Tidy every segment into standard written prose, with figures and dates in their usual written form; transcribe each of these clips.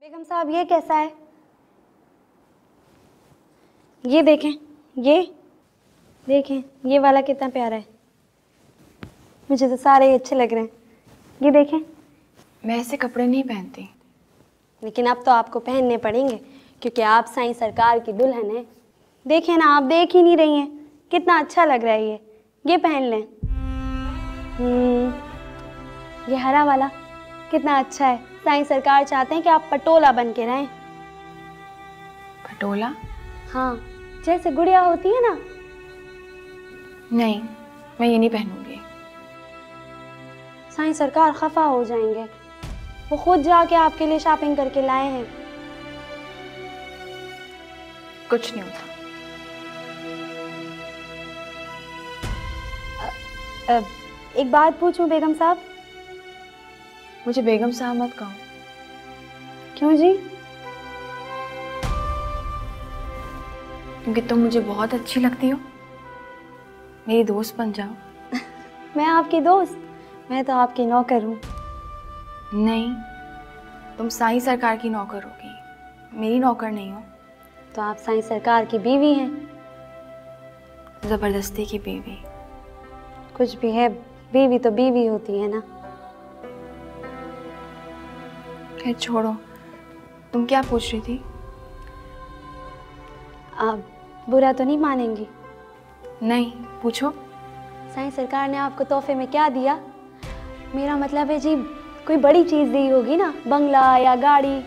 बेगम साहब ये कैसा है? ये देखें, ये देखें, ये वाला कितना प्यारा है। मुझे तो सारे ही अच्छे लग रहे हैं। ये देखें। मैं ऐसे कपड़े नहीं पहनती। लेकिन अब तो आपको पहनने पड़ेंगे क्योंकि आप साईं सरकार की दुल्हन हैं। देखें ना, आप देख ही नहीं रही हैं कितना अच्छा लग रहा है। ये पहन लें। ये हरा वाला कितना अच्छा है। साईं सरकार चाहते हैं कि आप पटोला बन के रहें। पटोला? हाँ, जैसे गुड़िया होती है ना। नहीं, मैं ये नहीं पहनूंगी। साईं सरकार खफा हो जाएंगे। वो खुद जाके आपके लिए शॉपिंग करके लाए हैं। कुछ नहीं होता। एक बात पूछूं बेगम साहब? मुझे बेगम साहब मत कहो। क्यों जी? क्योंकि तुम मुझे बहुत अच्छी लगती हो। मेरी दोस्त बन जाओ। मैं आपकी दोस्त? मैं तो आपकी नौकर हूँ। नहीं, तुम साईं सरकार की नौकर होगी, मेरी नौकर नहीं हो। तो आप साईं सरकार की बीवी हैं? जबरदस्ती की बीवी। कुछ भी है, बीवी तो बीवी होती है ना। खैर छोड़ो, तुम क्या पूछ रही थी? आप बुरा तो नहीं मानेंगी? नहीं, पूछो। साईं सरकार ने आपको तोहफे में क्या दिया? मेरा मतलब है जी, कोई बड़ी चीज दी होगी ना, बंगला या गाड़ी।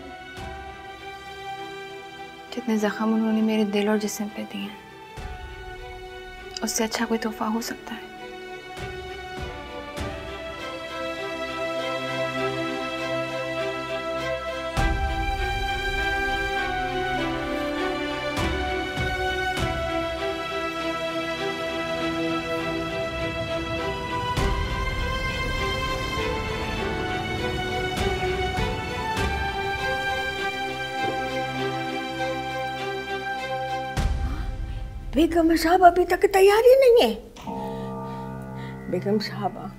जितने जख्म उन्होंने मेरे दिल और जिस्म पे दिए हैं, उससे अच्छा कोई तोहफा हो सकता है? बेगम साहब अभी तक तैयारी नहीं है। बेगम साहबा,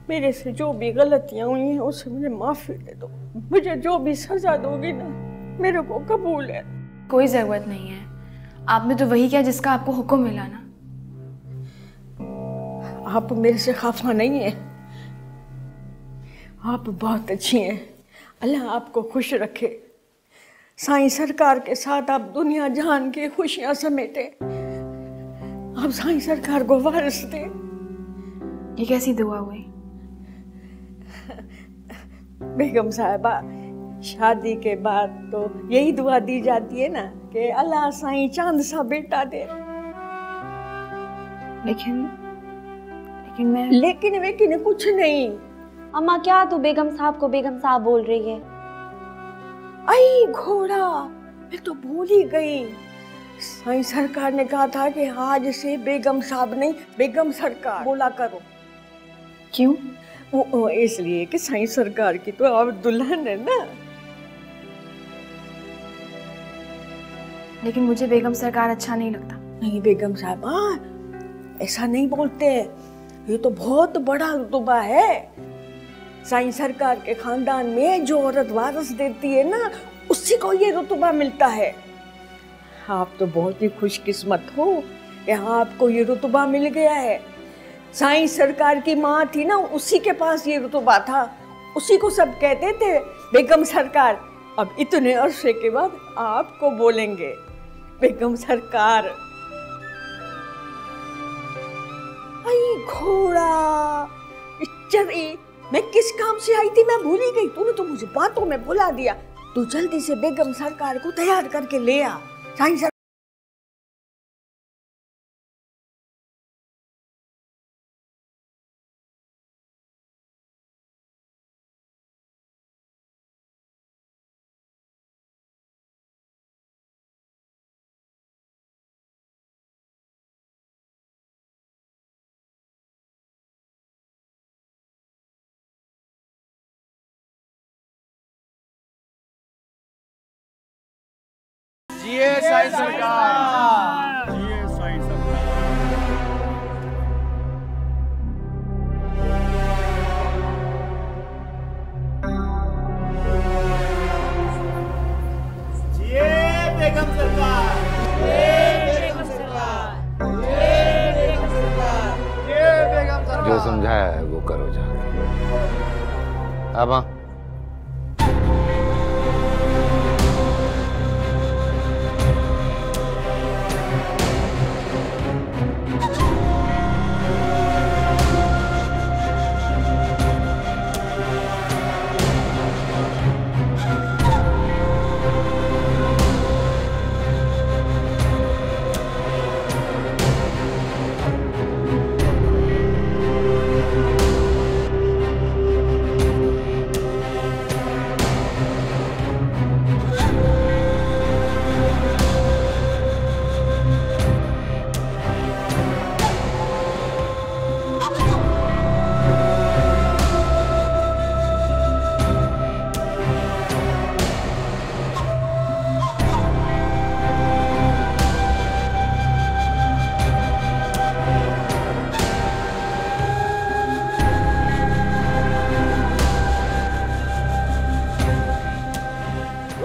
मेरे से जो भी गलतियां हुई हैं उसे मुझे माफी दे दो। मुझे जो भी सजा दोगी ना, मेरे को कबूल है। कोई जरूरत नहीं है। आपने तो वही किया जिसका आपको हुक्म मिला ना। आप मेरे से खफा नहीं है। आप बहुत अच्छी हैं। अल्लाह आपको खुश रखे। साईं सरकार के साथ आप दुनिया जहान की खुशियां समेटे। आप साईं सरकार को वारिस दे। ये कैसी दुआ हुई? बेगम साहिबा, शादी के बाद तो यही दुआ दी जाती है ना कि अल्लाह साईं चांद सा बेटा दे। लेकिन कुछ नहीं। अम्मा, क्या तू बेगम साहब को बेगम साहब बोल रही है? आई घोड़ा, मैं तो भूल ही गई। साईं सरकार ने कहा था कि आज से बेगम साहब नहीं, बेगम सरकार बोला करो। क्यों? वो इसलिए कि साईं सरकार की तो आप दुल्हन है ना। लेकिन मुझे बेगम सरकार अच्छा नहीं लगता। नहीं बेगम साहब, ऐसा नहीं बोलते। ये तो बहुत बड़ा रुतबा है। साईं सरकार के खानदान में जो औरत वारिस देती है ना, उसी को ये रुतबा मिलता है। आप तो बहुत ही खुशकिस्मत हो कि आपको ये रुतबा मिल गया है। साईं सरकार की माँ थी ना, उसी के पास ये रुतबा था। उसी को सब कहते थे बेगम सरकार। अब इतने अरसे के बाद आपको बोलेंगे बेगम सरकार। आई घोड़ा, चरी, मैं किस काम से आई थी मैं भूल ही गई। तूने तो मुझे बातों में भुला दिया। तू जल्दी से बेगम सरकार को तैयार करके ले आ। साईं सरकार जिए साईं सरकार, जिए साईं सरकार। समझाया है वो करो जाके। अब हाँ,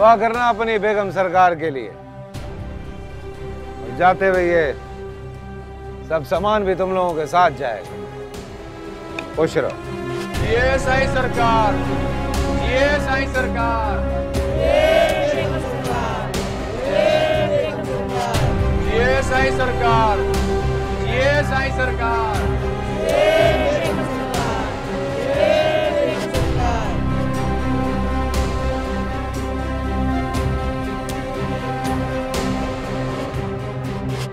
दुआ करना अपनी बेगम सरकार के लिए। और जाते हुए ये सब सामान भी तुम लोगों के साथ जाएगा। खुश रहो। ये साईं सरकार, ये साईं सरकार, ये साईं सरकार, ये साईं सरकार।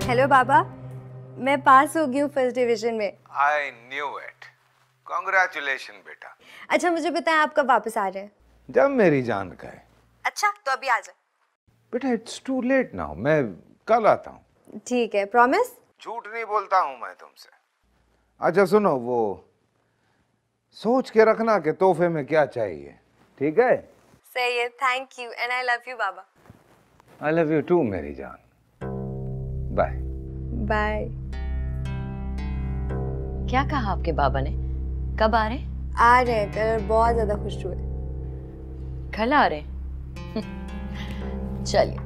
हेलो बाबा, मैं पास हो गई हूँ फर्स्ट डिवीजन में। I knew it. कांग्रेचुलेशन बेटा। अच्छा मुझे बताएं आप कब वापस आ रहे हैं? जब मेरी जान कहे। अच्छा तो अभी आ जाए। बेटा इट्स टू लेट नाउ, मैं कल आता हूँ। ठीक है, प्रॉमिस? झूठ नहीं बोलता हूँ मैं तुमसे। अच्छा सुनो, वो सोच के रखना कि तोहफे में क्या चाहिए, ठीक है? सही है, thank you and I love you बाबा। आई लव यू टू मेरी जान। Bye bye. क्या कहा आपके बाबा ने? कब आ रहे? आ रहे हैं कल, बहुत ज्यादा खुश हुए। कल आ रहे? चलिए,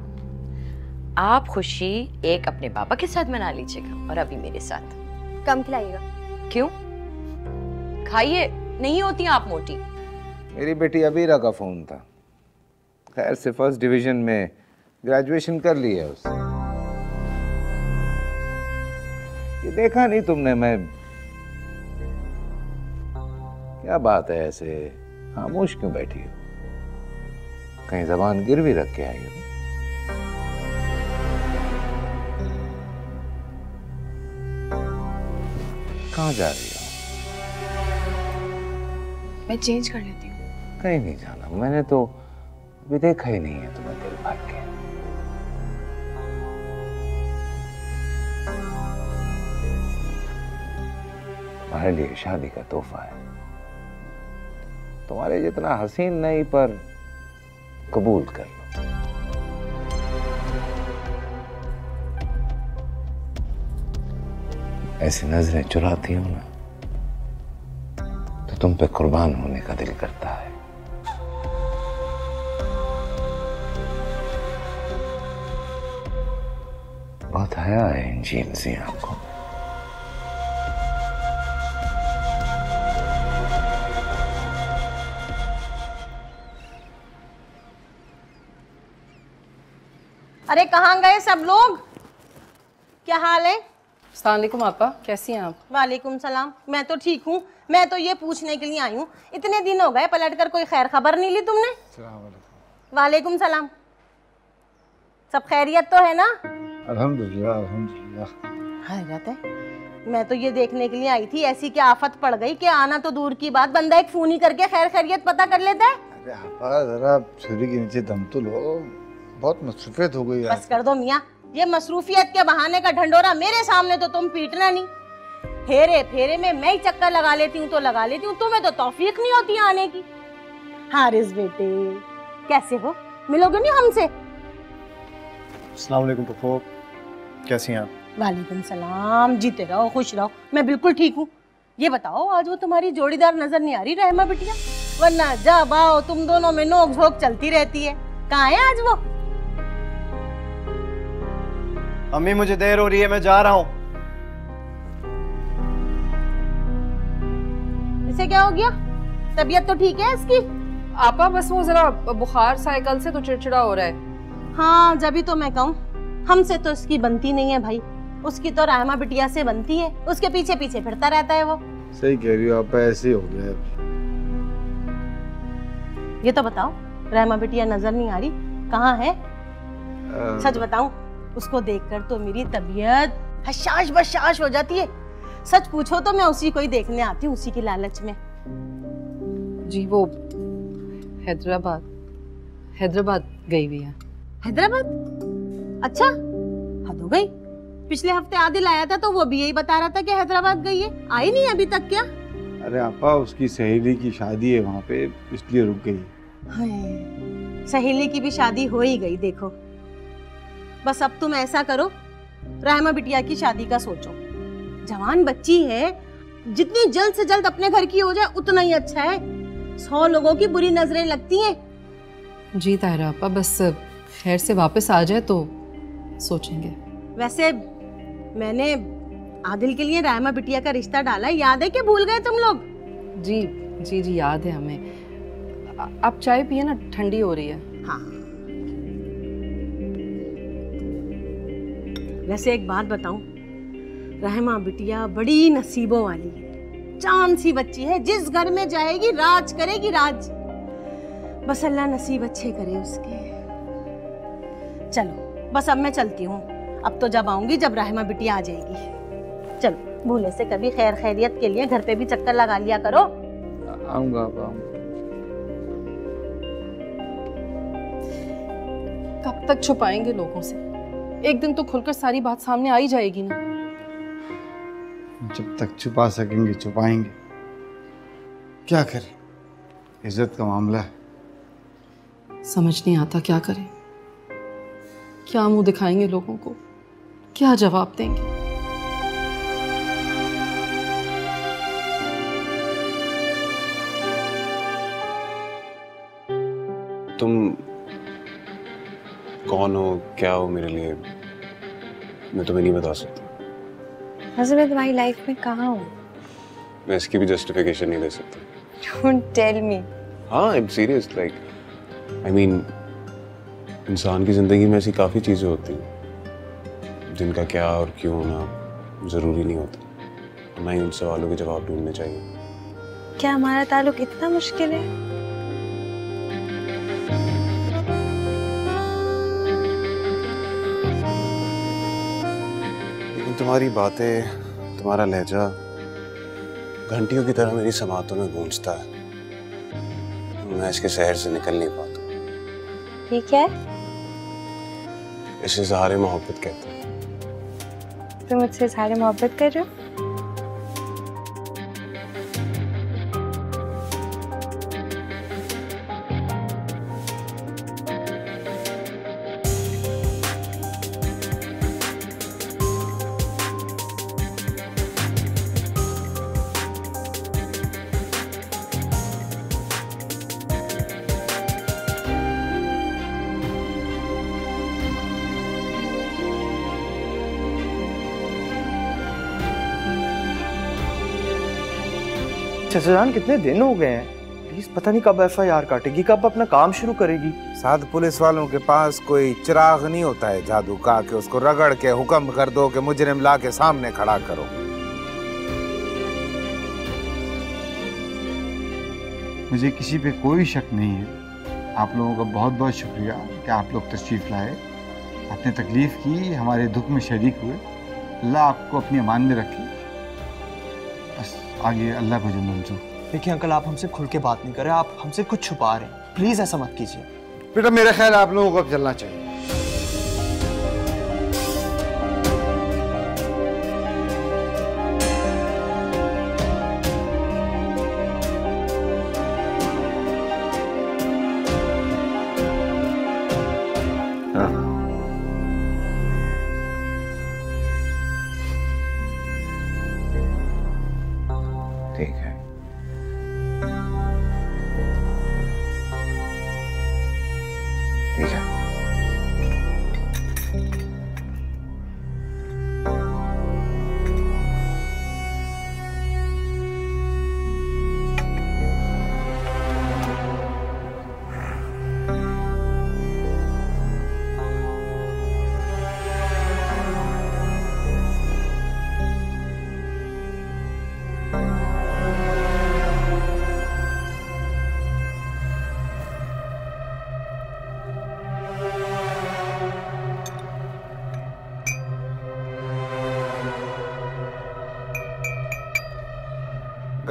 आप खुशी एक अपने बाबा के साथ मना लीजिएगा और अभी मेरे साथ। कम खिलाइएगा। क्यों? खाइए, नहीं होती आप मोटी। मेरी बेटी अबीरा का फोन था। खैर से फर्स्ट डिवीजन में ग्रेजुएशन कर ली है उसने। ये देखा नहीं तुमने, मैं क्या बात है ऐसे खामोश क्यों बैठी हो? कहीं जबान गिरवी रख के आई हो? कहाँ जा रही हो? मैं चेंज कर लेती हूँ। कहीं नहीं जाना, मैंने तो अभी देखा ही नहीं है तुम्हें दिल भर के। तुम्हारे लिए शादी का तोहफा है। तुम्हारे जितना हसीन नहीं पर कबूल कर लो। ऐसी नजरें चुराती हो ना तो तुम पे कुर्बान होने का दिल करता है। बहुत हया है इन झील सी आंखों में। अरे कहाँ गए सब लोग? क्या हाल है? अस्सलाम वालेकुम आपा, कैसी हैं आप? वालेकुम सलाम, मैं तो ठीक हूँ। मैं तो ये पूछने के लिए आई हूँ, इतने दिन हो गए पलट कर कोई खैर खबर नहीं ली तुमने? वालेकुम सलाम। सब खैरियत तो है ना? अल्हम्दुलिल्लाह अल्हम्दुलिल्लाह। हैरत है, मैं तो ये देखने के लिए आई थी ऐसी क्या आफत पड़ गई कि आना तो दूर की बात, बंदा एक फोन ही करके खैर खैरियत पता कर लेता है। अरे आपा जरा छुरी के नीचे दम तो लो, बहुत मसरूफियत हो गई। बस कर दो मियाँ, ये मसरूफियत के बहाने का ढंडोरा मेरे सामने तो तुम पीटना नहीं। हेरे फेरे में मैं ही चक्कर लगा लेती हूँ तो लगा लेती हूँ, तुम्हें तो तौफीक नहीं होती आने की। हारिस बेटे कैसे हो, मिलोगे नहीं हमसे? अस्सलाम वालेकुम पप्पो, कैसी हैं आप? वालेकुम सलाम, जीते रहो खुश रहो। मैं बिल्कुल ठीक हूँ। ये बताओ आज वो तुम्हारी जोड़ीदार नजर नहीं आ रही रहमा बिटिया? वरना जब आओ तुम दोनों में नोक झोंक चलती रहती है। कहाँ है आज वो? अम्मी मुझे देर हो रही है, मैं जा रहा हूँ। इसे क्या हो गया? तबीयत तो ठीक है इसकी? आपा बस वो जरा बुखार सा है, कल से तो चिड़चिड़ा हो रहा है। हाँ, जब भी तो मैं कहूँ, हमसे तो इसकी बनती नहीं है भाई। उसकी तो रहमा बिटिया से बनती है, उसके पीछे पीछे फिरता रहता है वो। सही कह रही हो आप, ऐसे ही हो गया है। ये तो बताओ, रहमा बिटिया नजर नहीं आ रही, कहाँ है? सच बताऊं, उसको देखकर तो मेरी तबीयत हशाश बशाश हो जाती है। सच पूछो तो मैं उसी को ही देखने आती हूँ, उसी की लालच में। जी वो हैदराबाद गई हुई है। हैदराबाद? अच्छा, हद हो गई। पिछले हफ्ते आदिल आया था तो वो भी यही बता रहा था कि हैदराबाद गई है, आई नहीं अभी तक क्या? अरे आपा, उसकी सहेली की शादी है वहाँ पे, इसलिए रुक गई। हाय, सहेली की भी शादी हो ही गई। देखो, बस अब तुम ऐसा करो, रहमा बिटिया की शादी का सोचो। जवान बच्ची है, जितनी जल्द से जल्द अपने घर की हो जाए उतना ही अच्छा है। 100 लोगों की बुरी नजरें लगती हैं। जी ताहिरा आपा, बस खैर से वापस आ जाए तो सोचेंगे। वैसे मैंने आदिल के लिए रहमा बिटिया का रिश्ता डाला, याद है कि भूल गए तुम लोग? जी जी जी याद है हमें। आप चाय पिए ना, ठंडी हो रही है। हाँ, वैसे एक बात बताऊं, रहमा बिटिया बड़ी नसीबों वाली है, चांद सी बच्ची है। जिस घर में जाएगी राज करेगी, राज। बस अल्लाह नसीब अच्छे करे उसके। चलो, बस अब मैं चलती हूँ। अब तो जब आऊंगी जब रहमा बिटिया आ जाएगी। चलो, भूले से कभी खैर खैरियत के लिए घर पे भी चक्कर लगा लिया करो। आऊंगा आऊंगा। कब तक छुपाएंगे लोगों से? एक दिन तो खुलकर सारी बात सामने आ ही जाएगी ना। जब तक छुपा सकेंगे छुपाएंगे, क्या करें, इज्जत का मामला है। समझ नहीं आता क्या करें, क्या मुंह दिखाएंगे लोगों को, क्या जवाब देंगे। तुम कौन हो, क्या हो मेरे लिए, मैं तुम्हें नहीं बता सकता। वैसे मैं तुम्हारी लाइफ में कहाँ हूँ? मैं इसकी भी जस्टिफिकेशन नहीं दे सकता। Don't tell me. हाँ, I am serious. Like I mean, इंसान की जिंदगी में ऐसी काफ़ी चीज़ें होती हैं जिनका क्या और क्यों होना ज़रूरी नहीं होता। ना ही उन सवालों के जवाब ढूंढने चाहिए। क्या हमारा ताल्लुक इतना मुश्किल है? लेकिन तुम्हारी बातें, तुम्हारा लहजा घंटियों की तरह मेरी समातों में गूंजता है। मैं इसके शहर से निकल नहीं पाता। ठीक है, इसे इज़हार मोहब्बत कहते हैं। तुम मुझसे इज़हार मोहब्बत कर रहे हो? चाचा जान, कितने दिन हो गए हैं, प्लीज पता नहीं कब FIR काटेगी, कब अपना काम शुरू करेगी। साथ पुलिस वालों के पास कोई चिराग नहीं होता है जादू का कि उसको रगड़ के हुक्म कर दो कि मुजरिम ला के सामने खड़ा करो। मुझे किसी पे कोई शक नहीं है। आप लोगों का बहुत बहुत शुक्रिया कि आप लोग तशरीफ़ लाए, आपने तकलीफ़ की, हमारे दुख में शरीक हुए। अल्लाह आपको अपनी अमान में रखे। बस आगे अल्लाह को जो मंजूर। देखिए अंकल, आप हमसे खुल के बात नहीं कर रहे, आप हमसे कुछ छुपा रहे हैं। प्लीज ऐसा मत कीजिए। बेटा, मेरा ख्याल आप लोगों को अब चलना चाहिए। ठीक है। ठीक है।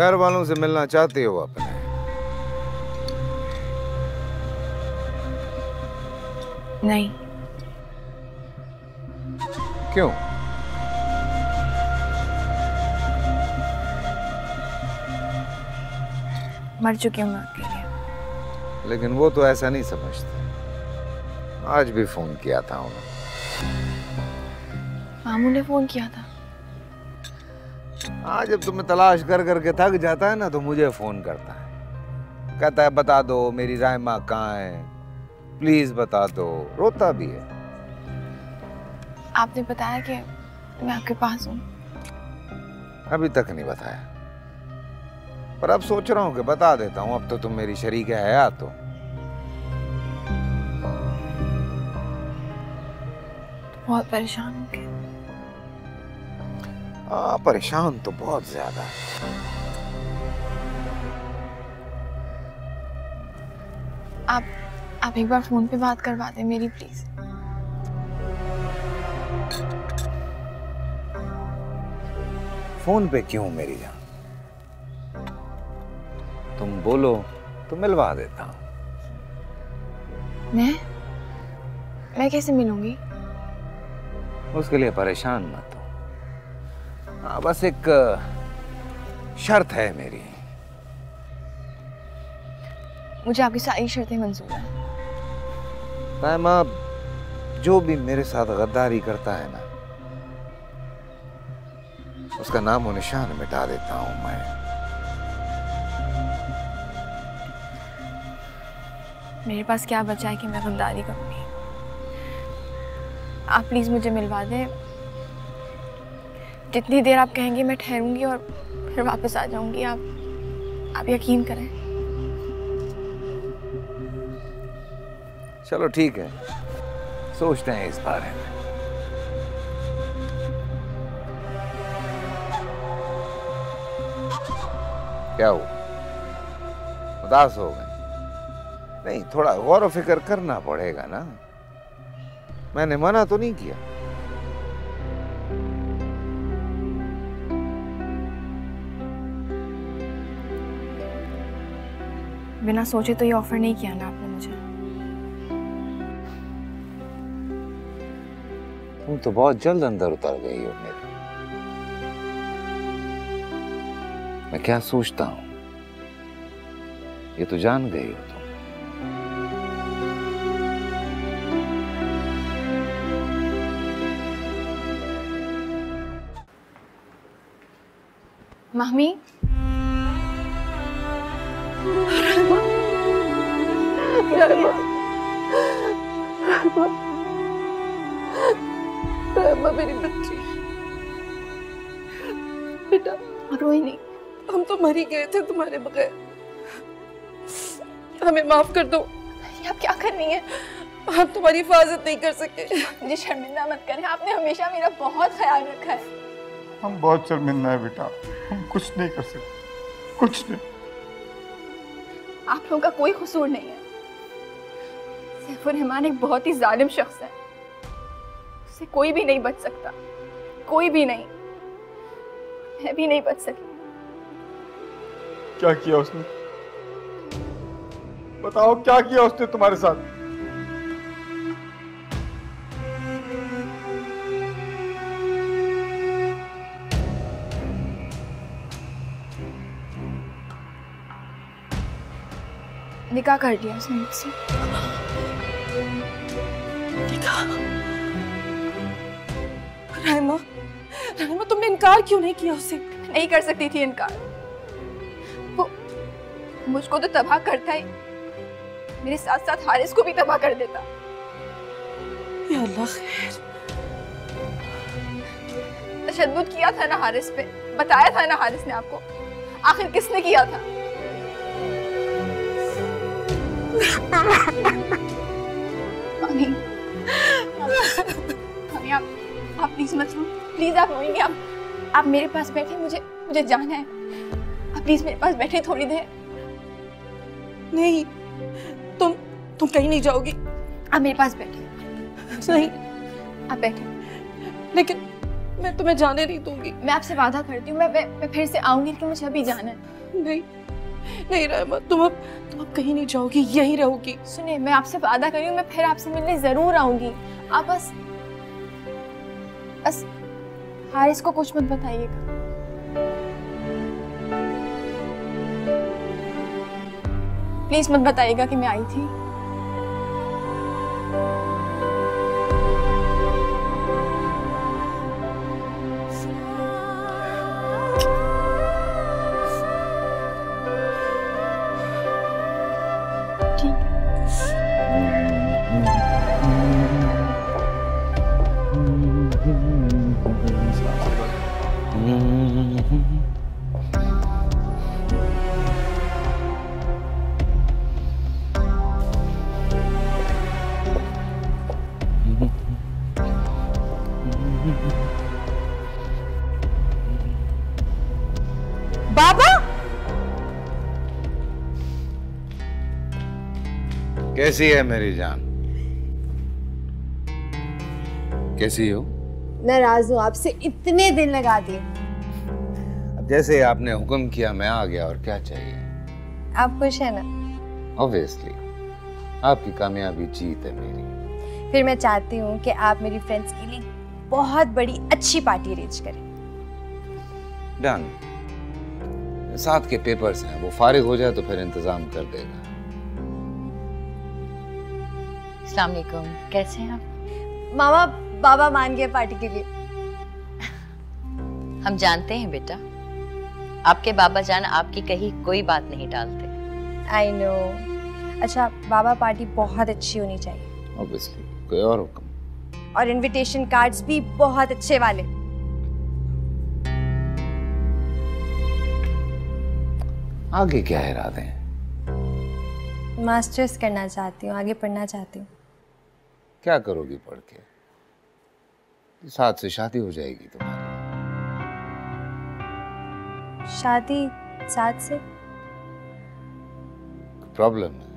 घर वालों से मिलना चाहती हो अपने? नहीं। क्यों? मर चुकी हूँ मैं आपके लिए। लेकिन वो तो ऐसा नहीं समझते। आज भी फोन किया था उन्होंने। मामू ने फोन किया था? हाँ, जब तुम्हें तलाश कर करके थक जाता है ना तो मुझे फोन करता है, कहता है बता दो मेरी रायमा कहाँ है, प्लीज बता दो। रोता भी है। आपने बताया कि मैं आपके पास हूँ? अभी तक नहीं बताया, पर अब सोच रहा हूँ कि बता देता हूँ। अब तो तुम मेरी शरीक हयात हो। बहुत परेशान हूँ क्या? हाँ, परेशान तो बहुत ज्यादा। आप एक बार फोन पे बात करवा दें मेरी, प्लीज। फोन पे क्यों मेरी जान? तुम बोलो तो मिलवा देता हूँ। मैं कैसे मिलूंगी? उसके लिए परेशान मत हो। हाँ, बस एक शर्त है मेरी। मुझे आपकी सारी शर्तें मंजूर हैं। रायमा, जो भी मेरे साथ गद्दारी करता है ना, उसका नाम और निशान मिटा देता हूं मैं। मेरे पास क्या बचा है कि मैं गद्दारी करूंगी? आप प्लीज मुझे मिलवा दें। जितनी देर आप कहेंगे मैं ठहरूंगी और फिर वापस आ जाऊंगी। आप यकीन करें। चलो ठीक है, सोचते हैं इस बारे में। क्या हुआ? उदास हो गए? नहीं, थोड़ा गौर व फिक्र करना पड़ेगा ना। मैंने मना तो नहीं किया। बिना सोचे तो ये ऑफर नहीं किया ना आपने मुझे। तुम तो बहुत जल्द अंदर उतर गई हो मेरे। मैं क्या सोचता हूं ये तो जान गई हो तुम। मामी, मेरी बच्ची, बेटा रोई नहीं। हम तो मर ही गए थे तुम्हारे बगैर। हमें माफ कर दो। आप क्या कर रही हैं? हम तुम्हारी हिफाजत नहीं कर सके। मुझे शर्मिंदा मत करें। आपने हमेशा मेरा बहुत ख्याल रखा है। हम बहुत शर्मिंदा है बेटा, हम कुछ नहीं कर सकते, कुछ नहीं। आप लोगों का कोई कसूर नहीं है। सैफुर रहमान एक बहुत ही जालिम शख्स है। उससे कोई भी नहीं बच सकता, कोई भी नहीं। मैं भी नहीं बच सकी। क्या किया उसने? बताओ क्या किया उसने तुम्हारे साथ? निकाह कर दिया उसने मुझसे। रायमा, रायमा तुमने इनकार क्यों नहीं किया उससे? नहीं कर सकती थी इनकार। वो मुझको तो तबाह करता ही, मेरे साथ साथ हारिस को भी तबाह कर देता। या अल्लाह खैर। तशद्दुद किया था ना हारिस पे, बताया था ना हारिस ने आपको। आखिर किसने किया था? मामी, मामी आप प्लीज मत रो। प्लीज आप रोएंगे। आप मेरे पास बैठे, मुझे जाना है। आप प्लीज मेरे पास बैठे थोड़ी देर। नहीं, तुम कहीं नहीं जाओगी। आप मेरे पास बैठे। नहीं, आप बैठे। मैं तुम्हें जाने नहीं दूंगी। मैं आपसे वादा करती हूँ, मैं फिर से आऊंगी, लेकिन मुझे अभी जाना है। नहीं नहीं रहमा, तुम अब कहीं नहीं जाओगी, यहीं रहोगी। सुनिए, मैं आपसे वादा कर रही हूँ, मैं फिर आपसे मिलने जरूर आऊंगी। आप बस हारिस को कुछ मत बताइएगा। प्लीज मत बताइएगा कि मैं आई थी। बाबा, कैसी है मेरी जान? कैसी हो? नाराज हूँ आपसे, इतने दिन लगा दिए। अब जैसे आपने हुक्म किया मैं आ गया, और क्या चाहिए? आप खुश है ना? ऑब्वियसली, आपकी कामयाबी जीत है मेरी। फिर मैं चाहती हूँ कि आप मेरी फ्रेंड्स के लिए बहुत बड़ी अच्छी पार्टी अरेंज करें। डन। साथ के पेपर्स हैं, वो फारिग हो जाए तो फिर इंतजाम कर देगा। अस्सलाम वालेकुम, कैसे हैं आप? मामा, बाबा मान गए पार्टी के लिए। हम जानते हैं बेटा, आपके बाबा जान आपकी कही कोई बात नहीं टालते। I know. अच्छा, बाबा पार्टी बहुत अच्छी होनी चाहिए। ऑब्वियसली, कोई और हुक्म? और इनविटेशन कार्ड्स भी बहुत अच्छे वाले। आगे क्या इरादे हैं? मास्टर्स करना चाहती हूँ, आगे पढ़ना चाहती हूँ। क्या करोगी पढ़ के? साथ से शादी हो जाएगी तुम्हारी। शादी साथ से? प्रॉब्लम है?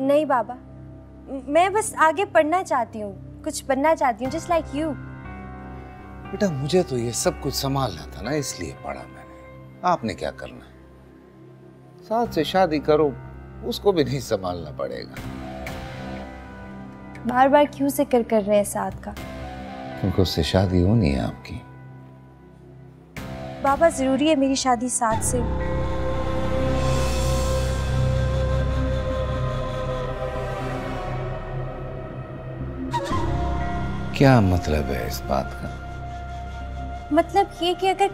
नहीं बाबा, मैं बस आगे पढ़ना चाहती हूँ, कुछ बनना चाहती हूँ, जस्ट लाइक यू। बेटा, मुझे तो ये सब कुछ संभालना था ना, इसलिए पढ़ा मैंने। आपने क्या करना है? साथ से शादी करो, उसको भी नहीं संभालना पड़ेगा। बार बार क्यों जिक्र कर रहे हैं साथ का? क्योंकि उससे शादी होनी है आपकी। बाबा, जरूरी है मेरी शादी साथ से? क्या मतलब है इस बात का? मतलब ये कि अगर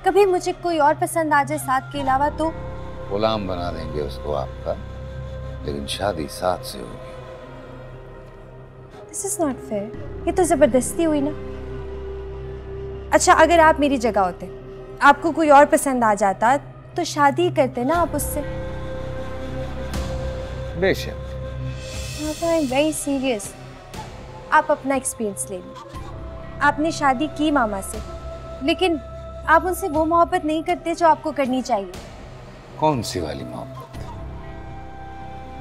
कभी मुझे कोई और पसंद आ जाए साथ के अलावा तो? गुलाम बना देंगे उसको आपका, लेकिन शादी साथ से होगी। दिस इज नॉट फेयर, ये तो जबरदस्ती हुई ना। अच्छा, अगर आप मेरी जगह होते, आपको कोई और पसंद आ जाता तो शादी करते ना आप उससे। बेशक। I am very serious. आप अपना एक्सपीरियंस ले लीजिए। आपने शादी की मामा से, लेकिन आप उनसे वो मोहब्बत नहीं करते जो आपको करनी चाहिए। कौन सी वाली मोहब्बत?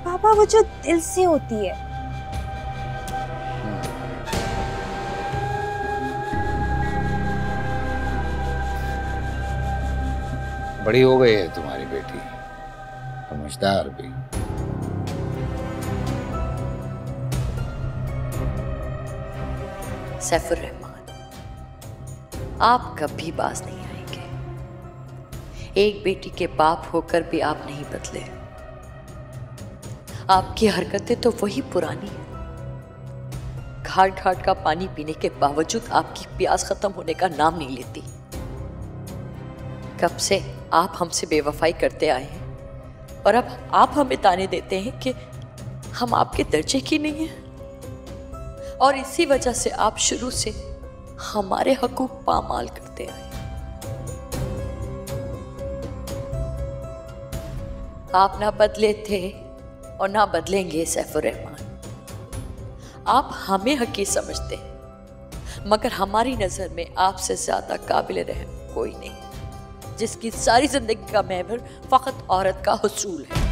पापा, वो जो दिल से होती है। बड़ी हो गई है तुम्हारी बेटी, समझदार भी। सैफुर रहमान, आप कभी बाज नहीं आएंगे। एक बेटी के बाप होकर भी आप नहीं बदले। आपकी हरकतें तो वही पुरानी है। घाट घाट का पानी पीने के बावजूद आपकी प्यास खत्म होने का नाम नहीं लेती। कब से आप हमसे बेवफाई करते आए हैं और अब आप हमें ताने देते हैं कि हम आपके दर्जे की नहीं हैं। और इसी वजह से आप शुरू से हमारे हकूक पामाल करते आए। आप ना बदले थे और ना बदलेंगे सैफुर रहमान। आप हमें हकी समझते हैं, मगर हमारी नजर में आपसे ज्यादा काबिल रहम कोई नहीं, जिसकी सारी जिंदगी का महवर फकत औरत का हुसूल है।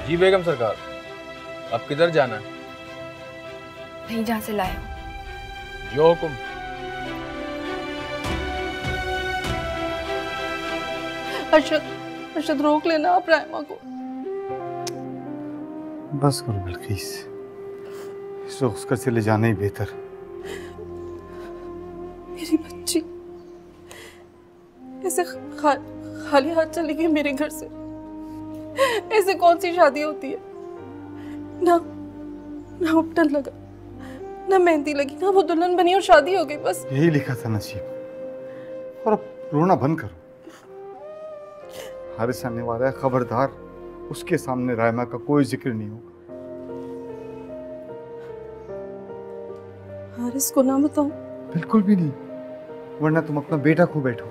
जी बेगम सरकार, अब किधर जाना है? वहीं जहाँ से लाए हो। जो हुक्म। अरशद रोक लेना आप रायमा को। बस करो बिल्किस, इस उसका चले जाना ही बेहतर। मेरी बच्ची ऐसे खाली हाथ चली गई मेरे घर से। ऐसे कौन सी शादी होती है? ना उपटन लगा, ना मेहंदी लगी, ना वो दुल्हन बनी और शादी हो गई, बस। यही लिखा था नसीब। और अब रोना बंद करो। हारिस आने वाला है, खबरदार उसके सामने रायमा का कोई जिक्र नहीं होगा। हारिस को ना बताऊं? बिल्कुल भी नहीं, वरना तुम अपना बेटा खो बैठो।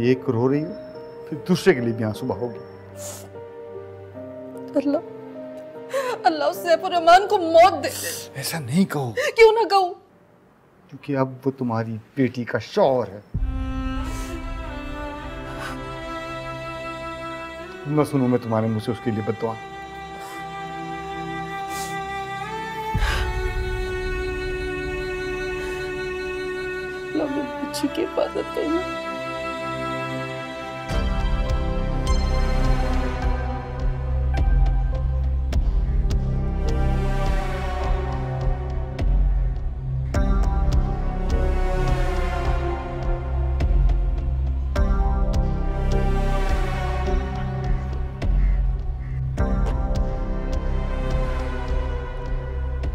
एक रो रही हो, फिर दूसरे के लिए भी आंसू बहाओगी। अल्लाह उस सैफुर-रहमान को मौत दे दे। ऐसा नहीं कहो। क्यों ना कहूं? क्योंकि अब वो तुम्हारी बेटी का शौहर है। न सुनूं मैं तुम्हारे मुंह से उसके लिए बद्दुआ। बच्ची की हिफाजत करना।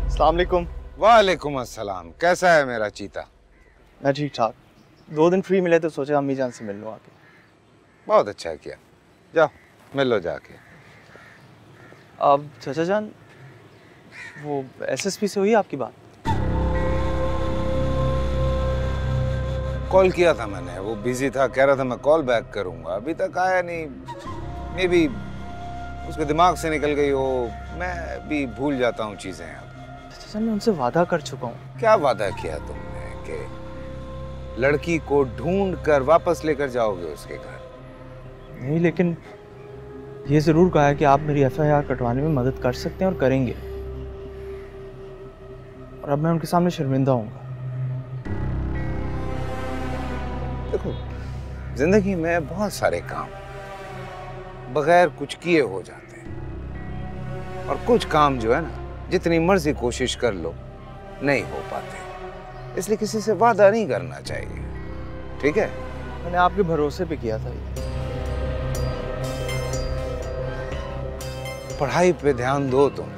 अस्सलाम वालेकुम। वालेकुम अस्सलाम। कैसा है मेरा चीता? मैं ठीक ठाक। 2 दिन फ्री मिले तो सोचा अम्मी जान से मिल लो आके। बहुत अच्छा किया, जाओ मिल लो जाके। अब चाचा जान, वो एसएसपी से हुई आपकी बात? कॉल किया था मैंने, वो बिजी था, कह रहा था मैं कॉल बैक करूंगा, अभी तक आया नहीं। मे बी उसके दिमाग से निकल गई हो, मैं भी भूल जाता हूँ चीजें। चाचा मैं उनसे वादा कर चुका हूँ। क्या वादा किया तुमने कि लड़की को ढूंढ कर वापस लेकर जाओगे उसके घर? नहीं, लेकिन ये जरूर कहा है कि आप मेरी एफआईआर कटवाने में मदद कर सकते हैं और करेंगे। और अब मैं उनके सामने शर्मिंदा हूँगा। देखो, जिंदगी में बहुत सारे काम बगैर कुछ किए हो जाते हैं, और कुछ काम जो है ना, जितनी मर्जी कोशिश कर लो नहीं हो पाते। इसलिए किसी से वादा नहीं करना चाहिए, ठीक है? मैंने आपके भरोसे पे किया था ये। पढ़ाई पे ध्यान दो तुम,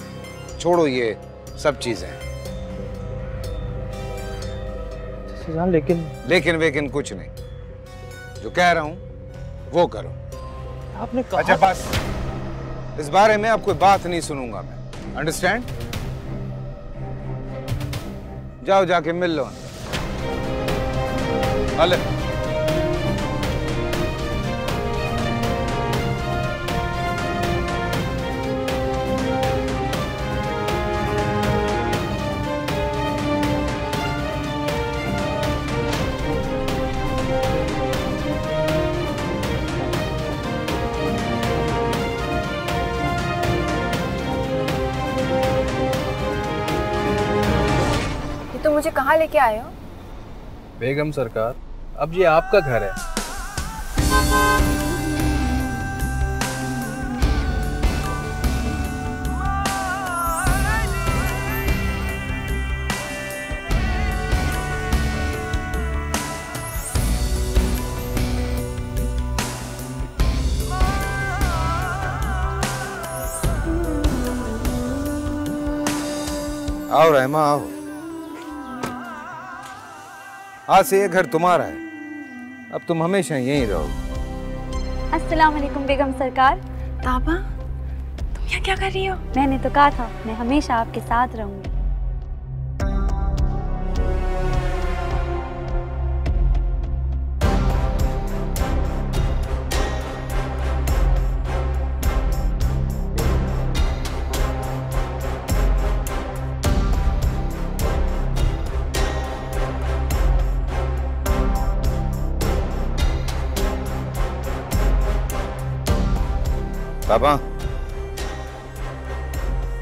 छोड़ो ये सब चीजें। लेकिन वेकिन कुछ नहीं, जो कह रहा हूं वो करो। आपने कहा। अच्छा बस, इस बारे में अब कोई बात नहीं सुनूंगा मैं, अंडरस्टैंड? जाओ जाके मिल लो। अले तो मुझे कहाँ लेके आए हो? बेगम सरकार, अब ये आपका घर है। आओ रहमा आओ। आज से ये घर तुम्हारा है, अब तुम हमेशा यहीं रहो। अस्सलाम वालेकुम बेगम सरकार। ताबा, तुम यहाँ क्या कर रही हो? मैंने तो कहा था मैं हमेशा आपके साथ रहूंगी। पापा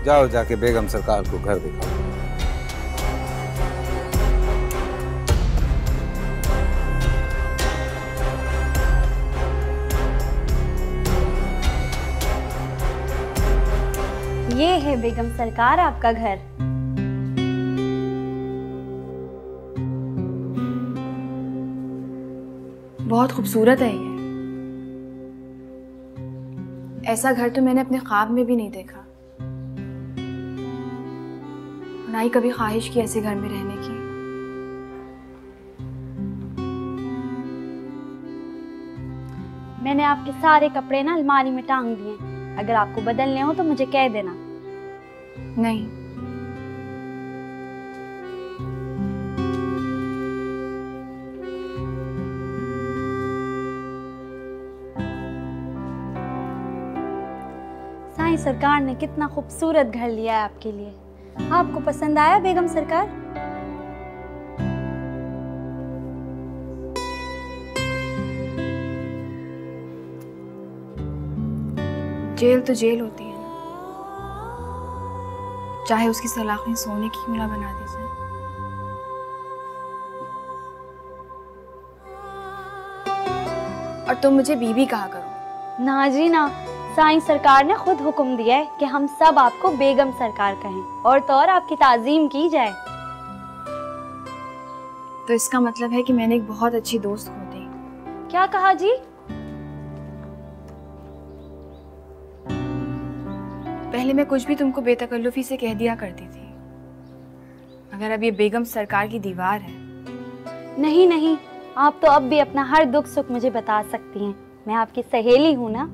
जाओ, जाके बेगम सरकार को घर दिखाओ। ये है बेगम सरकार आपका घर। बहुत खूबसूरत है ये। ऐसा घर तो मैंने अपने ख्वाब में भी नहीं देखा, ना ही कभी ख्वाहिश की ऐसे घर में रहने की। मैंने आपके सारे कपड़े ना अलमारी में टांग दिए, अगर आपको बदलने हो तो मुझे कह देना। नहीं, साईं सरकार ने कितना खूबसूरत घर लिया है आपके लिए। आपको पसंद आया बेगम सरकार? जेल तो जेल होती है ना, चाहे उसकी सलाखें सोने की क्यों ना बना दी जाए। और तुम मुझे बीबी कहा करो। ना जी ना, साईं सरकार ने खुद हुक्म दिया है कि हम सब आपको बेगम सरकार कहें, और तो और आपकी ताजीम की जाए। तो इसका मतलब है कि मैंने एक बहुत अच्छी दोस्त खो दी। क्या कहा जी? पहले मैं कुछ भी तुमको बेतकल्लुफी से कह दिया करती थी, मगर अब ये बेगम सरकार की दीवार है। नहीं नहीं, आप तो अब भी अपना हर दुख सुख मुझे बता सकती हैं। मैं आपकी सहेली हूँ ना।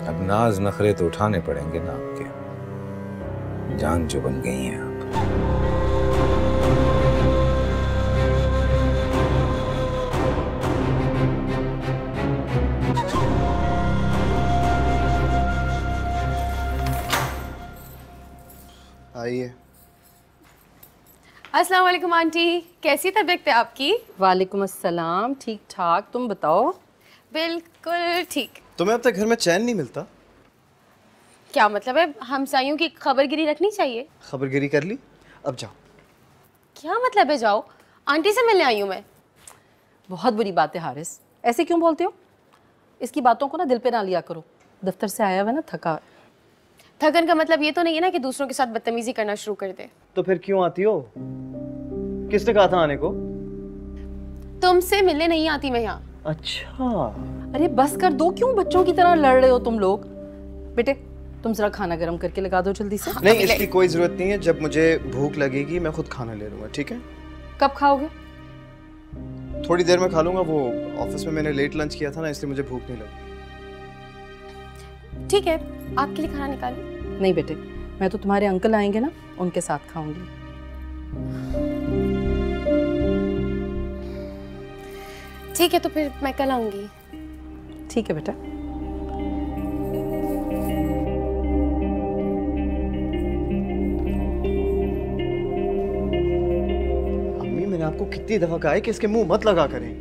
अब नाज नखरे तो उठाने पड़ेंगे ना आपके, जान जो बन गई हैं आप। आइए। अस्सलाम वालेकुम आंटी, कैसी तबीयत है आपकी? वालेकुम अस्सलाम, ठीक ठाक, तुम बताओ? बिल्कुल ठीक। तुम्हें अब तक घर में चैन नहीं मिलता? क्या मतलब है, हमसायों की खबरगिरी रखनी चाहिए? खबरगिरी कर ली, अब जाओ। क्या मतलब है जाओ? आंटी से मिलने आई हूँ मैं। बहुत बुरी बात है हारिस, ऐसे क्यों बोलते हो? इसकी बातों को ना दिल पे ना लिया करो। दफ्तर से आया हुआ ना थका। थकन का मतलब ये तो नहीं है ना कि दूसरों के साथ बदतमीजी करना शुरू कर दे। तो फिर क्यों आती हो? किसने कहा था आने को? तुमसे मिलने नहीं आती मैं यहाँ। अच्छा। अरे बस कर दो, क्यों बच्चों की तरह लड़ रहे हो तुम लोग? बेटे तुम जरा खाना गर्म करके लगा दो जल्दी से। नहीं, इसकी कोई जरूरत नहीं है। जब मुझे भूख लगेगी मैं खुद खाना ले लूंगा, ठीक है? कब खाओगे? थोड़ी देर में खा लूंगा। वो ऑफिस में मैंने लेट लंच किया था ना, इसलिए मुझे भूख नहीं लगी। ठीक है, आपके लिए खाना निकालूं? नहीं बेटे, मैं तो तुम्हारे अंकल आएंगे ना, उनके साथ खाऊंगी। ठीक है, तो फिर मैं कल आऊंगी। ठीक है बेटा। अम्मी मैंने आपको कितनी दफा कहा है कि इसके मुंह मत लगा करें।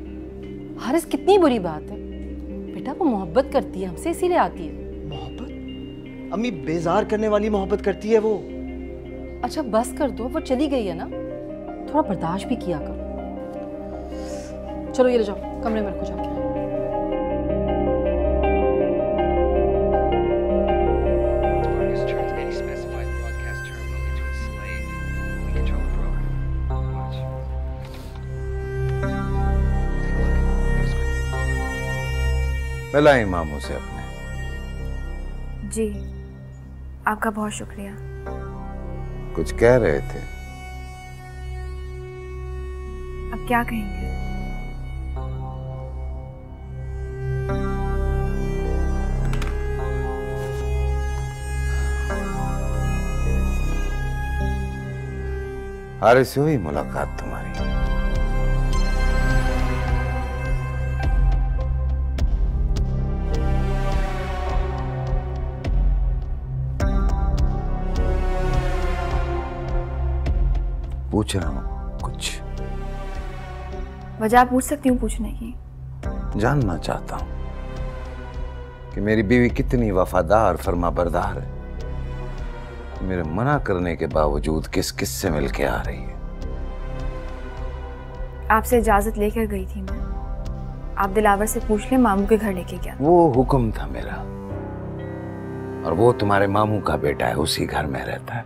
हारिस कितनी बुरी बात है बेटा, वो मोहब्बत करती है हमसे, इसीलिए आती है। अम्मी बेजार करने वाली मोहब्बत करती है वो। अच्छा बस कर दो, वो चली गई है ना, थोड़ा बर्दाश्त भी किया करो। चलो ये ले जाओ, कमरे में रखो जाके। मिलाई मामू से अपने। जी, आपका बहुत शुक्रिया। कुछ कह रहे थे? अब क्या कहेंगे? हारिस से हुई मुलाकात तुम्हारी? पूछ रहा हूँ कुछ वजह पूछ सकती हूँ पूछने की? जानना चाहता हूँ कि मेरी बीवी कितनी वफादार फर्माबरदार है, मेरे मना करने के बावजूद किस किस से मिलके आ रही है। आपसे इजाजत लेकर गई थी मैं। आप दिलावर से पूछ ले मामू के घर लेके गया। वो हुक्म था मेरा, और वो तुम्हारे मामू का बेटा है, उसी घर में रहता है।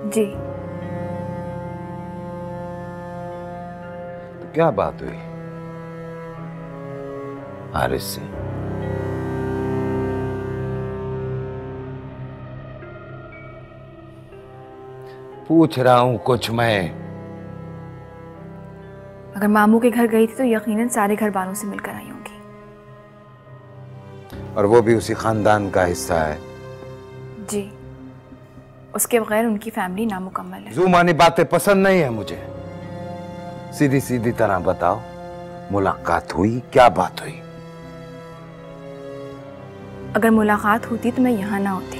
जी। तो क्या बात हुई हारिस से? पूछ रहा हूं कुछ मैं। अगर मामू के घर गई थी तो यकीनन सारे घर वालों से मिलकर आई होंगी। और वो भी उसी खानदान का हिस्सा है? जी, उसके बगैर उनकी फैमिली नामुकम्मल है। जुबानी बातें पसंद नहीं है मुझे, सीधी सीधी तरह बताओ, मुलाकात हुई, क्या बात हुई? अगर मुलाकात होती तो मैं यहाँ ना होती।